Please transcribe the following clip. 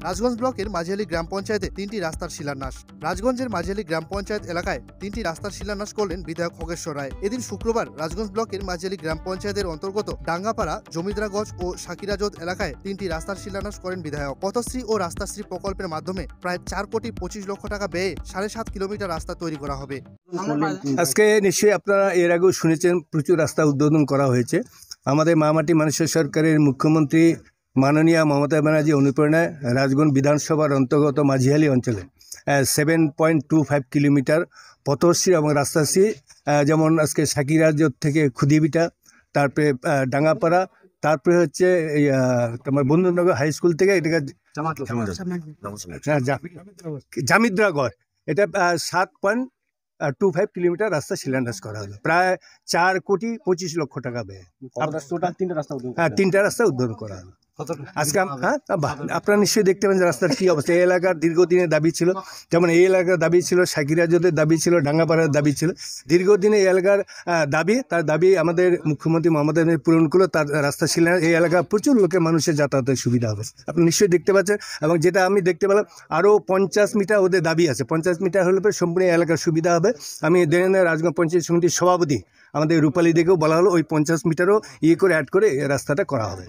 রাজগঞ্জ ব্লকের মাঝিয়ালি গ্রাম পঞ্চায়েতে 3টি রাস্তার শিলান্যাস। রাজগঞ্জের মাঝিয়ালি গ্রাম পঞ্চায়েত এলাকায় 3টি রাস্তার শিলান্যাস করলেন বিধায়ক খগেশ্বর রায়। এদিন শুক্রবার রাজগঞ্জ ব্লকের মাঝিয়ালি গ্রাম পঞ্চায়েতের অন্তর্গত ডাঙ্গাপাড়া, জমিদারগঞ্জ ও সাকিরাজোদ এলাকায় 3টি রাস্তার শিলান্যাস করেন বিধায়ক। পথশ্রী ও রাস্তাশ্রী প্রকল্পের মাধ্যমে প্রায় 4,25,00,000 টাকা ব্যয়ে 7.5 কিলোমিটার রাস্তা তৈরি করা হবে। আজকে নিশ্চয়ই আপনারা এর আগেও শুনেছেন প্রচুর রাস্তা উদ্বোধন করা হয়েছে। আমাদের মামাটি মানুষের সরকারের মুখ্যমন্ত্রী মাননীয় মমতা ব্যানার্জি অনুপ্রেরণায় রাজগঞ্জ বিধানসভার অন্তর্গত মাঝিয়ালি অঞ্চলে 7.25 কিলোমিটার পথশ্রী এবং রাস্তাশ্রী, যেমন আজকে সাকিরাজোদ থেকে খুদিবিটা, তারপরে ডাঙ্গাপাড়া, তারপরে হচ্ছে তোমার বন্ধুনগর হাই স্কুল থেকে এটাকে জামিদ্রাগড়, এটা 7.25 কিলোমিটার রাস্তা শিলান্যাস করা হলো, প্রায় 4,25,00,000 টাকা ব্যয়। তিনটা রাস্তা উদ্বোধন করা হলো আজকে। আপনারা নিশ্চয়ই দেখতে পাবেন যে রাস্তার কী অবস্থা। এই এলাকার দীর্ঘদিনের দাবি ছিল, যেমন এই এলাকার দাবি ছিল, সাকিরাজোদের দাবি ছিল, ডাঙ্গাপাড়ার দাবি ছিল। দীর্ঘদিনে এই এলাকার তার দাবি আমাদের মুখ্যমন্ত্রী মমতা ব্যানার্জি পূরণ করলো। তার রাস্তা শিলান্যাস, এই এলাকার প্রচুর লোকের মানুষের যাতায়াতের সুবিধা হবে, আপনি নিশ্চয়ই দেখতে পাচ্ছেন। এবং যেটা আমি দেখতে পেলাম, আরও 50 মিটার ওদের দাবি আছে। 50 মিটার হলে পরে সম্পূর্ণ এলাকার সুবিধা হবে। আমি রাজগঞ্জ পঞ্চায়েত সমিতির সভাপতি আমাদের রূপালী দিকেও বলা হলো ওই 50 মিটারও করে অ্যাড করে রাস্তাটা করা হবে।